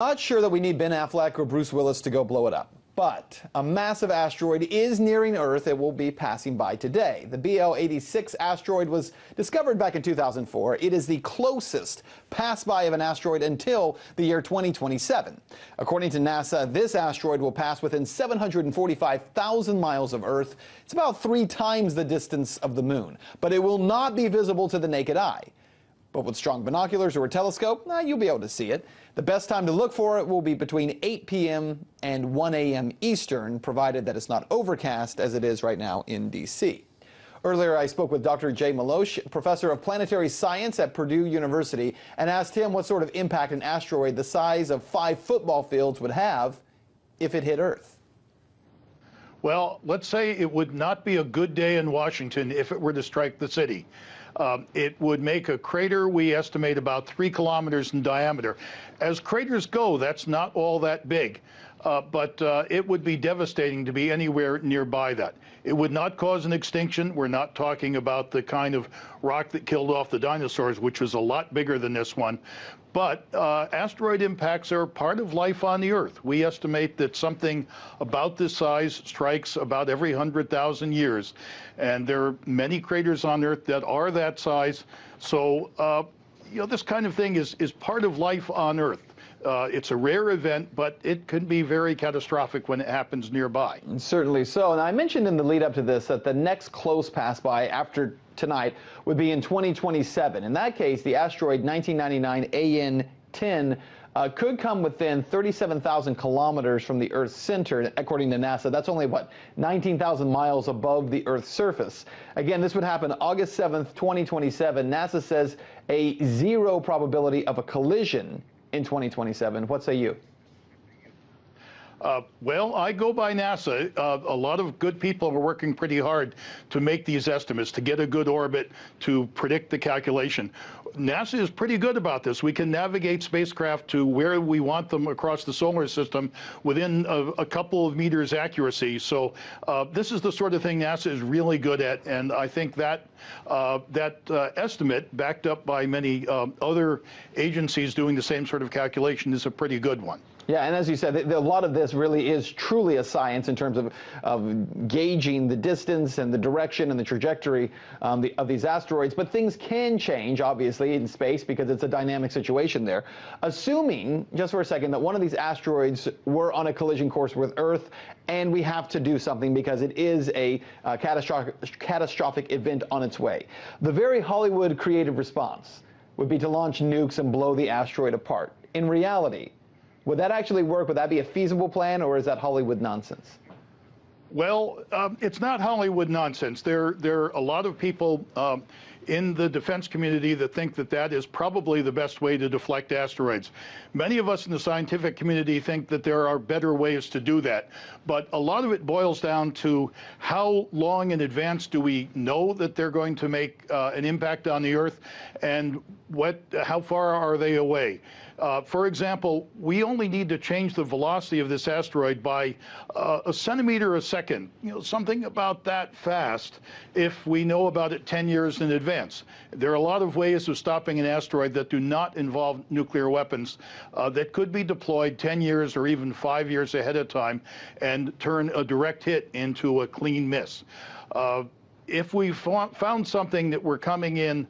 Not sure that we need Ben Affleck or Bruce Willis to go blow it up, but a massive asteroid is nearing Earth. It will be passing by today. The BL-86 asteroid was discovered back in 2004. It is the closest pass-by of an asteroid until the year 2027. According to NASA, this asteroid will pass within 745,000 miles of Earth. It's about 3 times the distance of the Moon, but it will not be visible to the naked eye. But with strong binoculars or a telescope, you'll be able to see it. The best time to look for it will be between 8 p.m. and 1 a.m. Eastern, provided that it's not overcast as it is right now in D.C. Earlier, I spoke with Dr. Jay Malosh, professor of planetary science at Purdue University, and asked him what sort of impact an asteroid the size of 5 football fields would have if it hit Earth. Well, let's say it would not be a good day in Washington if it were to strike the city. It would make a crater we estimate about 3 kilometers in diameter. As craters go, that's not all that big, but it would be devastating to be anywhere nearby that. It would not cause an extinction. We're not talking about the kind of rock that killed off the dinosaurs, which was a lot bigger than this one. But asteroid impacts are part of life on the Earth. We estimate that something about this size strikes about every 100,000 years. And there are many craters on Earth that are that size. So, this kind of thing is part of life on Earth. It's a rare event, but it can be very catastrophic when it happens nearby. Certainly so. And I mentioned in the lead up to this that the next close pass by after tonight would be in 2027. In that case, the asteroid 1999 AN10 could come within 37,000 kilometers from the Earth's center, according to NASA. That's only, 19,000 miles above the Earth's surface. Again, this would happen August 7th, 2027. NASA says a 0 probability of a collision in 2027. What say you? Well, I go by NASA. A lot of good people are working pretty hard to make these estimates, to get a good orbit, to predict the calculation. NASA is pretty good about this. We can navigate spacecraft to where we want them across the solar system within a couple of meters accuracy. So this is the sort of thing NASA is really good at, and I think that estimate, backed up by many other agencies doing the same sort of calculation, is a pretty good one. Yeah, and as you said, a lot of this really is truly a science in terms of gauging the distance and the direction and the trajectory of these asteroids. But things can change, obviously, in space because it's a dynamic situation there. Assuming, just for a second, that one of these asteroids were on a collision course with Earth, and we have to do something because it is a catastrophic event on its way. The very Hollywood creative response would be to launch nukes and blow the asteroid apart. In reality, would that actually work? Would that be a feasible plan, or is that Hollywood nonsense? Well, it's not Hollywood nonsense. There are a lot of people in the defense community that think that that is probably the best way to deflect asteroids. Many of us in the scientific community think that there are better ways to do that. But a lot of it boils down to how long in advance do we know that they're going to make an impact on the Earth, and how far are they away? For example, we only need to change the velocity of this asteroid by a centimeter a second, something about that fast, if we know about it 10 years in advance. There are a lot of ways of stopping an asteroid that do not involve nuclear weapons that could be deployed 10 years or even 5 years ahead of time and turn a direct hit into a clean miss. If we found something that we're coming in,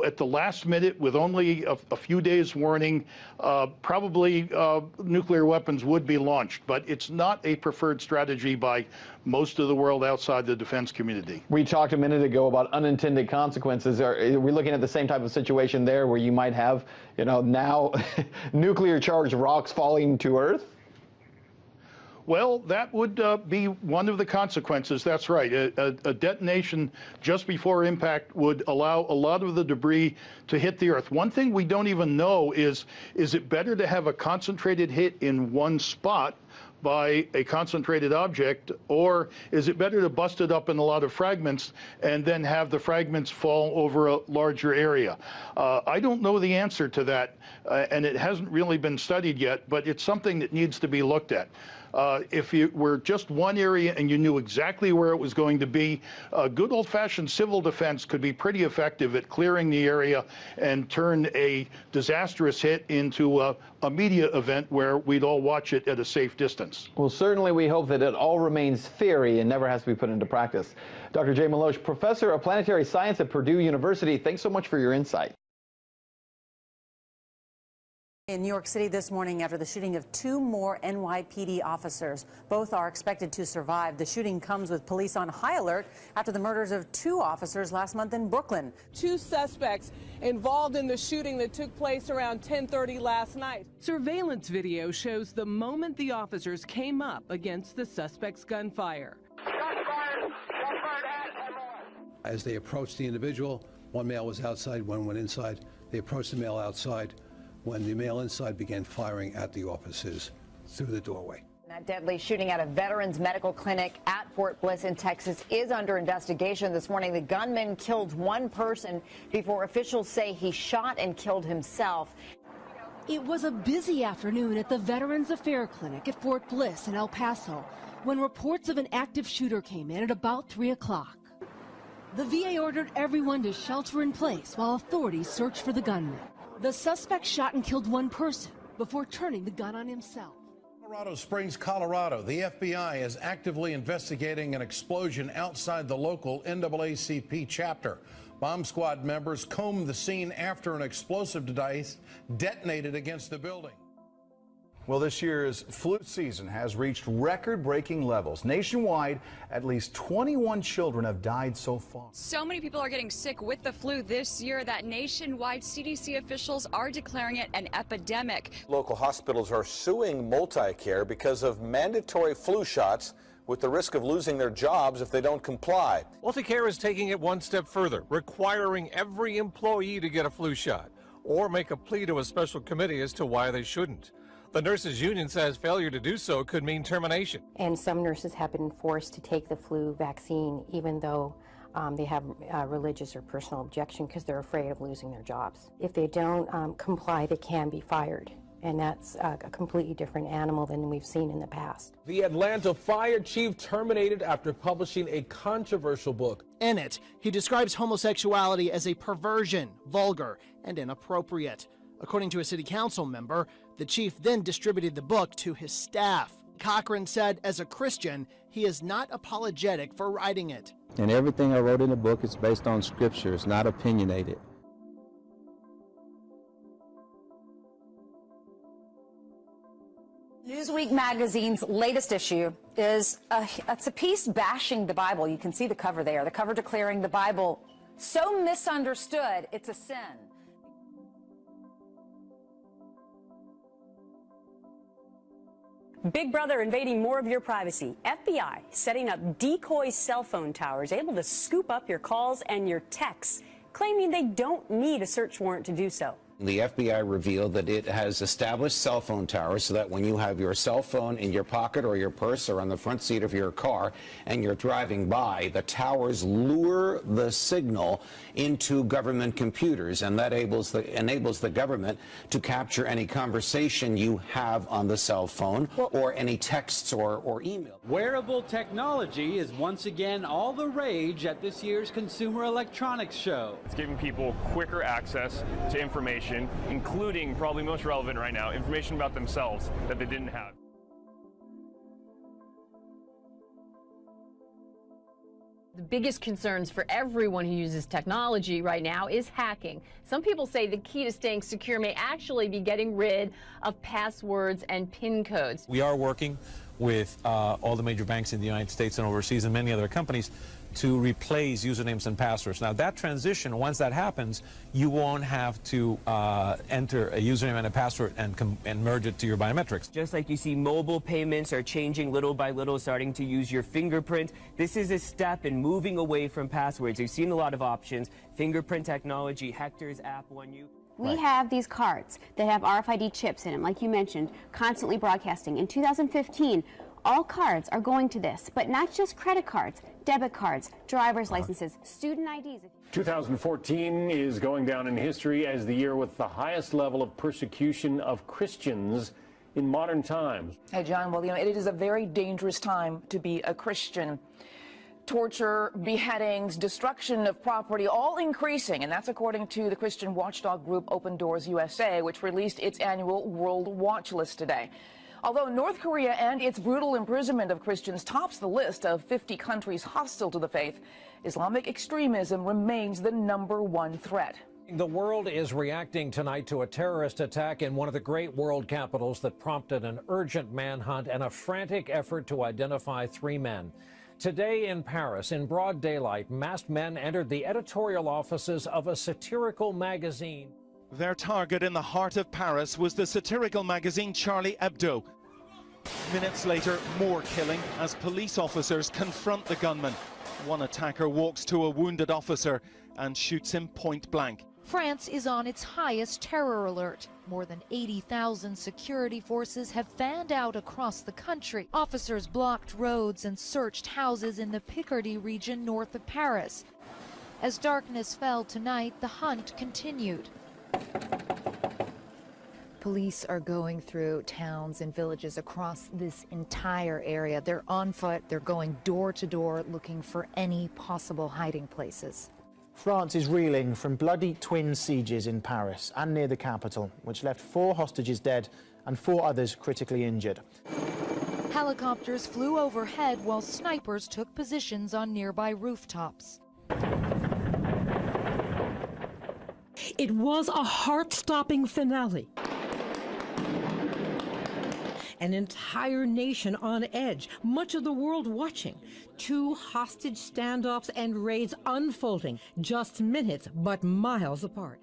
at the last minute with only a few days warning, probably nuclear weapons would be launched. But it's not a preferred strategy by most of the world outside the defense community. We talked a minute ago about unintended consequences. Are we looking at the same type of situation there where you might have, now nuclear charged rocks falling to Earth? Well, that would be one of the consequences. That's right. A detonation just before impact would allow a lot of the debris to hit the Earth. One thing we don't even know is it better to have a concentrated hit in one spot by a concentrated object, or is it better to bust it up in a lot of fragments and then have the fragments fall over a larger area? I don't know the answer to that, and it hasn't really been studied yet, but it's something that needs to be looked at. If you were just one area and you knew exactly where it was going to be, good old-fashioned civil defense could be pretty effective at clearing the area and turn a disastrous hit into a media event where we'd all watch it at a safe distance. Well, certainly we hope that it all remains theory and never has to be put into practice. Dr. Jay Maloche, professor of planetary science at Purdue University, thanks so much for your insight. In New York City this morning after the shooting of 2 more NYPD officers. Both are expected to survive. The shooting comes with police on high alert after the murders of 2 officers last month in Brooklyn. 2 suspects involved in the shooting that took place around 10:30 last night. Surveillance video shows the moment the officers came up against the suspect's gunfire. As they approached the individual, one male was outside, one went inside. They approached the male outside when the male inside began firing at the officers through the doorway. That deadly shooting at a veterans medical clinic at Fort Bliss in Texas is under investigation. This morning, the gunman killed 1 person before officials say he shot and killed himself. It was a busy afternoon at the Veterans Affairs Clinic at Fort Bliss in El Paso when reports of an active shooter came in at about 3 o'clock. The VA ordered everyone to shelter in place while authorities searched for the gunman. The suspect shot and killed 1 person before turning the gun on himself. Colorado Springs, Colorado. The FBI is actively investigating an explosion outside the local NAACP chapter. Bomb squad members combed the scene after an explosive device detonated against the building. Well, this year's flu season has reached record-breaking levels. Nationwide, at least 21 children have died so far. So many people are getting sick with the flu this year that nationwide CDC officials are declaring it an epidemic. Local hospitals are suing Multicare because of mandatory flu shots with the risk of losing their jobs if they don't comply. Multicare is taking it one step further, requiring every employee to get a flu shot or make a plea to a special committee as to why they shouldn't. The nurses union says failure to do so could mean termination. And some nurses have been forced to take the flu vaccine even though they have religious or personal objection because they're afraid of losing their jobs. If they don't comply, they can be fired. And that's a completely different animal than we've seen in the past. The Atlanta fire chief terminated after publishing a controversial book. In it, he describes homosexuality as a perversion, vulgar, and inappropriate. According to a city council member, the chief then distributed the book to his staff. Cochran said as a Christian, he is not apologetic for writing it. And everything I wrote in the book is based on scripture. It's not opinionated. Newsweek magazine's latest issue is it's a piece bashing the Bible. You can see the cover there. The cover declaring the Bible so misunderstood, it's a sin. Big Brother invading more of your privacy. FBI setting up decoy cell phone towers able to scoop up your calls and your texts, claiming they don't need a search warrant to do so. The FBI revealed that it has established cell phone towers so that when you have your cell phone in your pocket or your purse or on the front seat of your car and you're driving by, the towers lure the signal into government computers, and that enables the government to capture any conversation you have on the cell phone or any texts or email. Wearable technology is once again all the rage at this year's Consumer Electronics Show. It's giving people quicker access to information, including, probably most relevant right now, information about themselves that they didn't have. The biggest concerns for everyone who uses technology right now is hacking. Some people say the key to staying secure may actually be getting rid of passwords and PIN codes. We are working with all the major banks in the United States and overseas and many other companies to replace usernames and passwords. Now that transition, once that happens, you won't have to enter a username and a password and merge it to your biometrics. Just like you see mobile payments are changing little by little, starting to use your fingerprint, this is a step in moving away from passwords. You've seen a lot of options, fingerprint technology, Hector's app, OneU. We have these cards that have RFID chips in them, like you mentioned, constantly broadcasting. In 2015, all cards are going to this, but not just credit cards, debit cards, driver's licenses, student IDs. 2014 is going down in history as the year with the highest level of persecution of Christians in modern times. Hey, John, well, it is a very dangerous time to be a Christian. torture, beheadings, destruction of property, all increasing. And that's according to the Christian watchdog group Open Doors USA, which released its annual World Watch List today. Although North Korea and its brutal imprisonment of Christians tops the list of 50 countries hostile to the faith, Islamic extremism remains the #1 threat. The world is reacting tonight to a terrorist attack in one of the great world capitals that prompted an urgent manhunt and a frantic effort to identify 3 men. Today in Paris, in broad daylight, masked men entered the editorial offices of a satirical magazine. Their target in the heart of Paris was the satirical magazine Charlie Hebdo. Minutes later, more killing as police officers confront the gunman. One attacker walks to a wounded officer and shoots him point blank. France is on its highest terror alert. More than 80,000 security forces have fanned out across the country. Officers blocked roads and searched houses in the Picardy region north of Paris. As darkness fell tonight, the hunt continued. Police are going through towns and villages across this entire area. They're on foot, they're going door to door looking for any possible hiding places. France is reeling from bloody twin sieges in Paris and near the capital, which left 4 hostages dead and 4 others critically injured. Helicopters flew overhead while snipers took positions on nearby rooftops. It was a heart-stopping finale. An entire nation on edge, much of the world watching. 2 hostage standoffs and raids unfolding, just minutes but miles apart.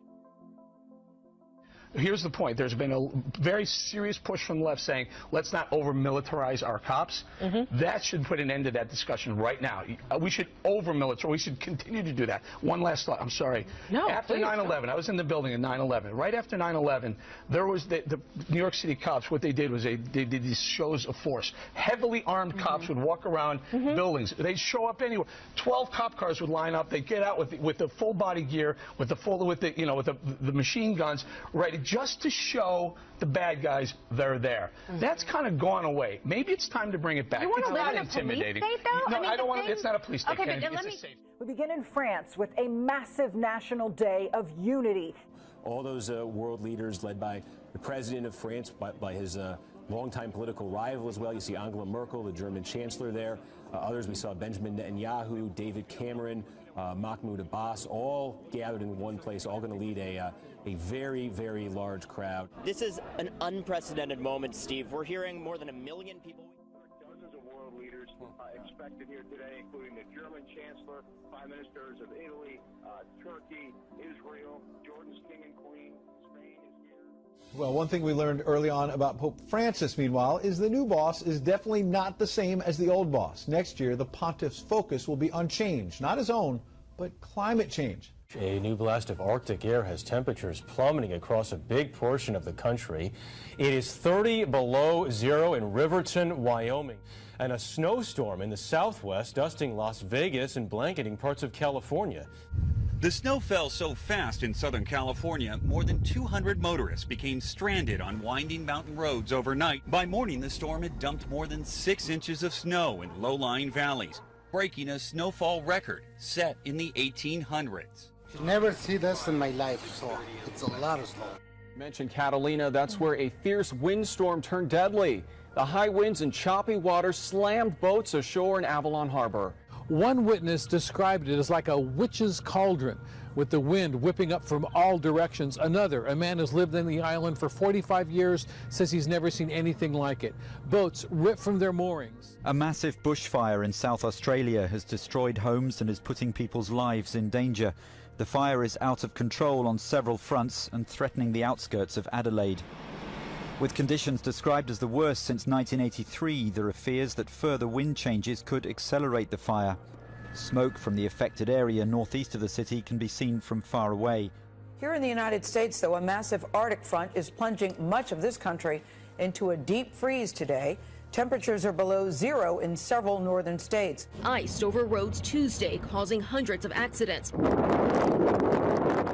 Here's the point. There's been a very serious push from the left saying, let's not over-militarize our cops. That should put an end to that discussion right now. We should over-militarize. We should continue to do that. One last thought. I'm sorry. No, after 9/11, I was in the building at 9/11. Right after 9/11, there was the New York City cops. What they did was they did these shows of force. Heavily armed cops would walk around buildings. They'd show up anywhere. 12 cop cars would line up. They'd get out with the full body gear, with the machine guns, ready just to show the bad guys they're there. That's kind of gone away. Maybe it's time to bring it back. You want It's to live not in a intimidating. police state, though? No, I don't want thing... to. It's not a police state. Okay, Kennedy. but let It's me... a safe. We begin in France with a massive national day of unity. All those world leaders led by the president of France, by his longtime political rival as well. You see Angela Merkel, the German chancellor there. Others, we saw Benjamin Netanyahu, David Cameron, Mahmoud Abbas, all gathered in one place, all going to lead a very, very large crowd. This is an unprecedented moment, Steve. We're hearing more than 1 million people. Dozens of world leaders expected here today, including the German chancellor, prime ministers of Italy, Turkey, Israel, Jordan's king and queen, Spain is here. Well, one thing we learned early on about Pope Francis, meanwhile, is the new boss is definitely not the same as the old boss. Next year, the pontiff's focus will be on change, not his own, but climate change. A new blast of Arctic air has temperatures plummeting across a big portion of the country. It is 30 below zero in Riverton, Wyoming, and a snowstorm in the southwest dusting Las Vegas and blanketing parts of California. The snow fell so fast in Southern California, more than 200 motorists became stranded on winding mountain roads overnight. By morning, the storm had dumped more than 6 inches of snow in low-lying valleys, breaking a snowfall record set in the 1800s. I've never seen this in my life, so it's a lot of snow. Mentioned Catalina, that's where a fierce windstorm turned deadly. The high winds and choppy water slammed boats ashore in Avalon Harbor. One witness described it as like a witch's cauldron, with the wind whipping up from all directions. Another, a man who's lived on the island for 45 years, says he's never seen anything like it. Boats ripped from their moorings. A massive bushfire in South Australia has destroyed homes and is putting people's lives in danger. The fire is out of control on several fronts and threatening the outskirts of Adelaide. With conditions described as the worst since 1983, there are fears that further wind changes could accelerate the fire. Smoke from the affected area northeast of the city can be seen from far away. Here in the United States, though, a massive Arctic front is plunging much of this country into a deep freeze today. Temperatures are below zero in several northern states. Iced over roads Tuesday, causing hundreds of accidents.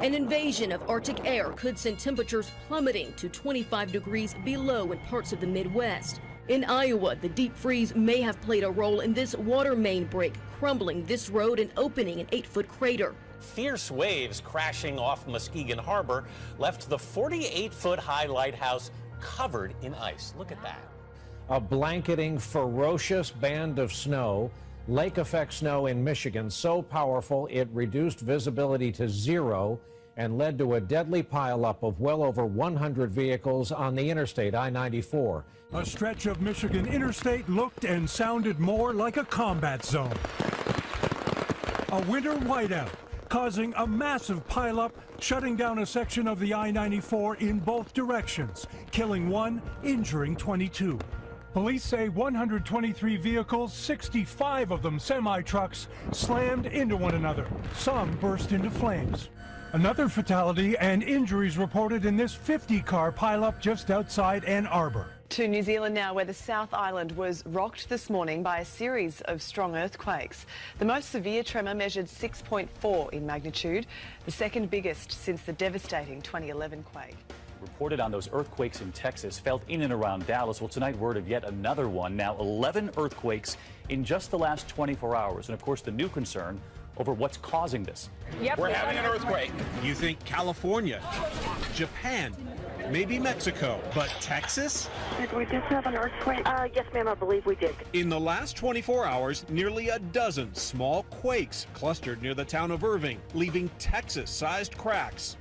An invasion of Arctic air could send temperatures plummeting to 25 degrees below in parts of the Midwest. In Iowa, the deep freeze may have played a role in this water main break, crumbling this road and opening an 8-foot crater. Fierce waves crashing off Muskegon Harbor left the 48-foot-high lighthouse covered in ice. Look at that. A blanketing, ferocious band of snow, lake effect snow in Michigan, so powerful it reduced visibility to zero and led to a deadly pileup of well over 100 vehicles on the interstate I-94. A stretch of Michigan interstate looked and sounded more like a combat zone. A winter whiteout causing a massive pileup, shutting down a section of the I-94 in both directions, killing 1, injuring 22. Police say 123 vehicles, 65 of them semi-trucks, slammed into one another. Some burst into flames. Another fatality and injuries reported in this 50-car pileup just outside Ann Arbor. To New Zealand now, where the South Island was rocked this morning by a series of strong earthquakes. The most severe tremor measured 6.4 in magnitude, the second biggest since the devastating 2011 quake. Reported on those earthquakes in Texas, felt in and around Dallas. Well, tonight, word of yet another one. Now, 11 earthquakes in just the last 24 hours. And, of course, the new concern over what's causing this. Yep, we're having an earthquake. You think California, Japan, maybe Mexico, but Texas? Did we just have an earthquake? Yes, ma'am, I believe we did. In the last 24 hours, nearly a dozen small quakes clustered near the town of Irving, leaving Texas-sized cracks.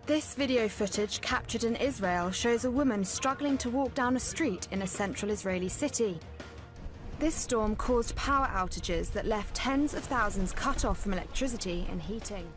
This video footage captured in Israel shows a woman struggling to walk down a street in a central Israeli city. This storm caused power outages that left tens of thousands cut off from electricity and heating.